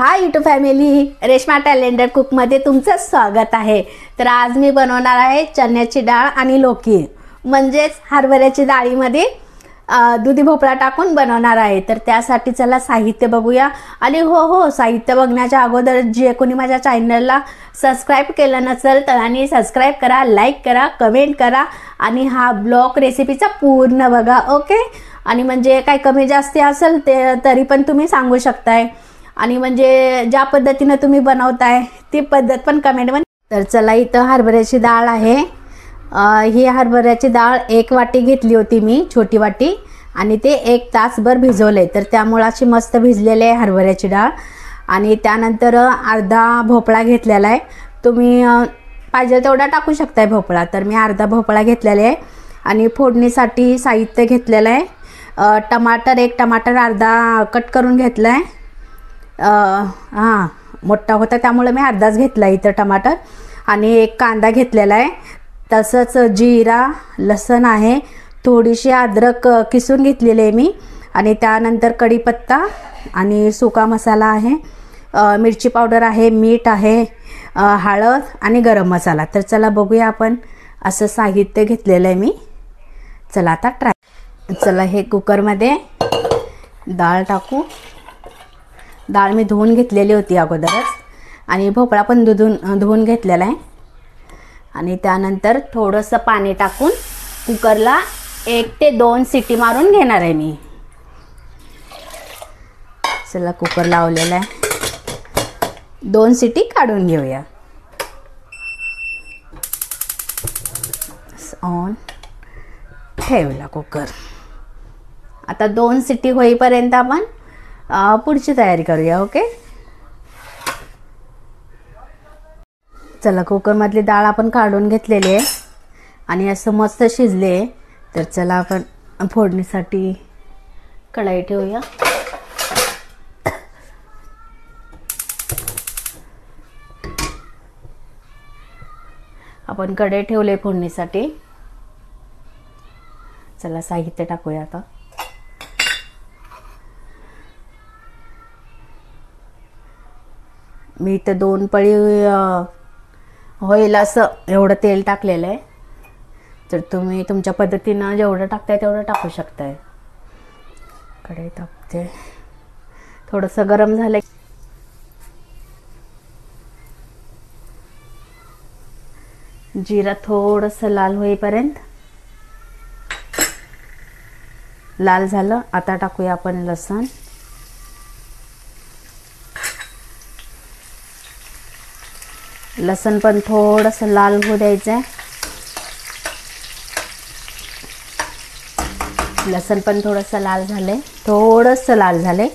हाय YouTube family, Reshma talented कुकमध्ये तुमचं स्वागत आहे। तर आज मी बनवणार आहे चण्याची डाळ आणि लौकी म्हणजेच हरभऱ्याची डाळीमध्ये दुधी भोपळा टाकून बनवणार आहे। तर त्यासाठी चला साहित्य बघूया। आणि हो साहित्य बघण्याच्या अगोदर जे कोणी माझ्या चॅनलला सबस्क्राइब केलं नसेल तर आणि सबस्क्राइब करा, लाईक करा, कमेंट करा आणि हा ब्लॉग रेसिपीचा पूर्ण बघा। ओके, आणि म्हणजे काही कमी जास्त असेल ते तरी पण तुम्ही सांगू शकताय आणि म्हणजे ज्या पद्धतीने तुम्ही बनवताय ती पद्धत पण कमेंटमध्ये। तर चला, इथं हरभऱ्याची डाळ आहे। ही हरभऱ्याची डाळ 1 वाटी घेतली होती मी, छोटी वाटी, आणि ते 1 तासभर भिजवले। तर त्यामुळे अशी मस्त भिजलेली आहे हरभऱ्याची डाळ। आणि त्यानंतर अर्धा भोपळा घेतलेला आहे। तुम्ही पाहिजे तेवढा टाकू शकताय भोपळा। तर मी अर्धा भोपळा घेतलेला आहे। आणि फोडणीसाठी साहित्य घेतलेलं आहे। टमाटर, 1 टमाटर अर्धा कट करून घेतला आहे। हां, मोठा होता त्यामुळे मी अर्धाच घेतला इथं टमाटर। आणि 1 कांदा घेतलेला आहे। तसंच जिरा, लसण आहे, थोडीशी अद्रक किसून घेतलेली आहे मी। आणि त्यानंतर कढीपत्ता आणि सुका मसाला आहे, मिरची पावडर आहे, मीठ आहे, हळद आणि गरम मसाला। तर चला बघूया आपण असं साहित्य घेतलेलं आहे मी। चला आता चला हे कुकरमध्ये डाळ टाकू। डाळ मी धुवून घेतलेली होती अगोदरच आणि भोपळा पण धुवून घेतलेला आहे। आणि त्यानंतर थोडंसं पाणी टाकून कुकरला 1 ते 2 शिटी मारून घेणार आहे मी। चला कुकर लावलेला आहे, 2 शिटी काढून घेऊया। ऑन ठेवला कुकर। आता 2 शिटी होईपर्यंत आपण पुढची तयारी करूया। ओके, चला कुकरमधली डाळ आपण काढून घेतलेली आहे आणि असं मस्त शिजले। तर चला आपण फोडणीसाठी कढई ठेवूया। आपण कढई ठेवले फोडणीसाठी। चला साहित्य टाकूया आता। मी इथं 2 पळी होईल असं एवढं तेल टाकलेलं आहे। तर तुम्ही तुमच्या पद्धतीनं जेवढं टाकताय तेवढं टाकू शकताय। कढई टाकते, थोडंसं गरम झालं, जिरा थोडंसं लाल होईपर्यंत। लाल झालं, आता टाकूया आपण लसण। लसण पण थोडंसं लाल होऊ द्यायचं आहे। लसण पण थोडंसं लाल झाले, थोडंसं लाल झाले।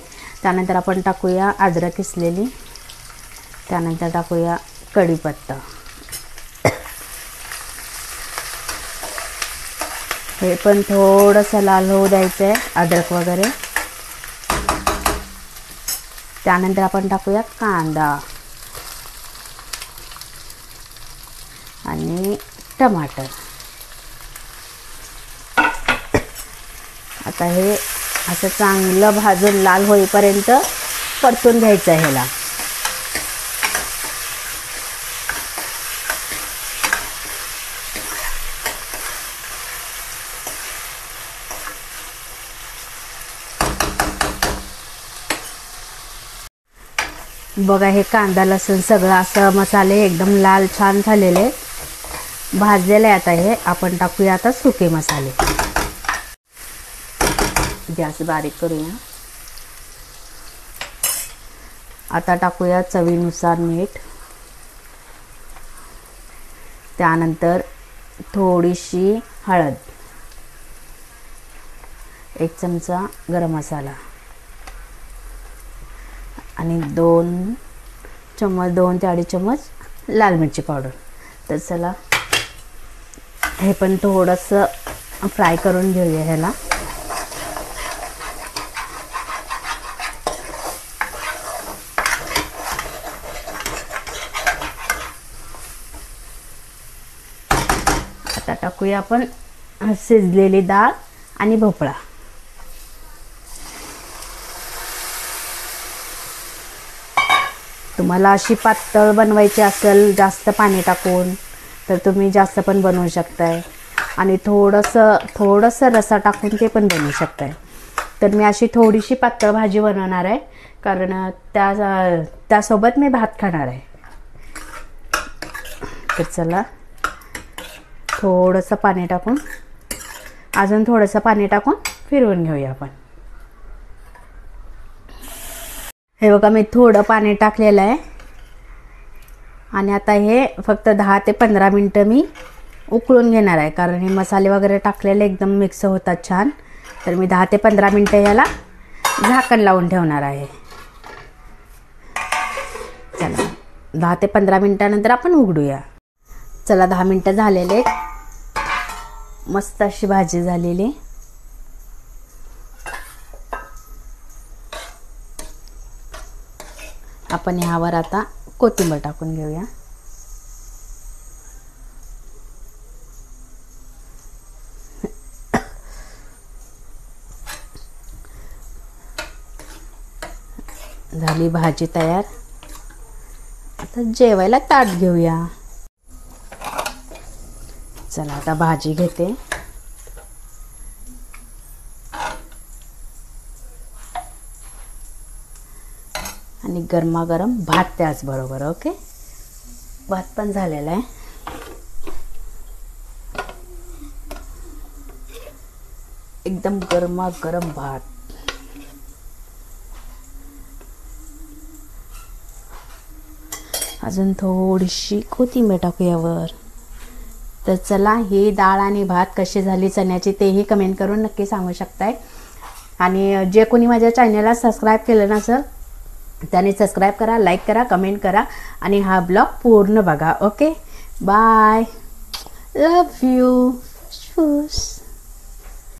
त्यानंतर आपण टाकूया अद्रक किसलेली। त्यानंतर टाकूया कढीपत्ता। हे पण थोडंसं लाल होऊ द्यायचं आहे, अद्रक वगैरे। त्यानंतर आपण टाकूया कांदा आणि टमाटर। आता हे असं चांगलं भाजून लाल होईपर्यंत परतून घ्यायचं आहे ह्याला। बघा, हे कांदा लसूण सगळं असं मसाले एकदम लाल छान झालेले भाजलेले। आता हे आपण टाकूया आता सुके मसाले। गॅस बारीक करूया। आता टाकूया चवीनुसार मीठ। त्यानंतर थोडीशी हळद, 1 चमचा गरम मसाला आणि 2 ते अडीच चमच लाल मिरची पावडर। तर चला हे पण थोडंसं फ्राय करून घेऊया ह्याला। आता टाकूया आपण शिजलेली डाळ आणि भोपळा। तुम्हाला अशी पातळ बनवायची असेल जास्त पाणी टाकून तर तुम्ही जास्त पण बनवू शकताय आणि थोडंसं रस्सा टाकून ते पण बनवू शकताय. तर मी अशी थोडीशी पातळ भाजी बनवणार आहे कारण त्यासोबत मी भात खाणार आहे. तर चला थोडंसं पाणी टाकून अजून थोडंसं पाणी टाकून फिरवून घेऊया आपण. हे बघा मी थोडं पाणी टाकलेलं आहे आणि आता हे फक्त 10 ते 15 मिनटं मी उकळून घेणार आहे कारण हे मसाले वगैरे टाकलेले एकदम मिक्स होतात छान. तर मी 10 ते 15 मिनटं याला झाकण लावून ठेवणार आहे. चला 10 ते 15 मिनटानंतर आपण उघडूया. चला 10 मिनटं झालेले, मस्त अशी भाजी झालेली. आपण ह्यावर आता कोथिंबीर टाकून घेऊया. झाली भाजी तयार. आता जेवायला ताट घेऊया. चला आता भाजी घेते आणि गरमागरम भात त्याचबरोबर. ओके, भात पण झालेला आहे. एकदम गरमागरम भात. अजून थोडीशी कोथिंबीर टाकूयावर. तर चला ही डाळ आणि भात कशी झाली चण्याची तेही कमेंट करून नक्की सांगू शकताय. आणि जे कोणी माझ्या चॅनलला सबस्क्राईब केलं नसेल त्याने सबस्क्राईब करा, लाईक करा, कमेंट करा आणि हा ब्लॉग पूर्ण बघा. Okay, bye, love you.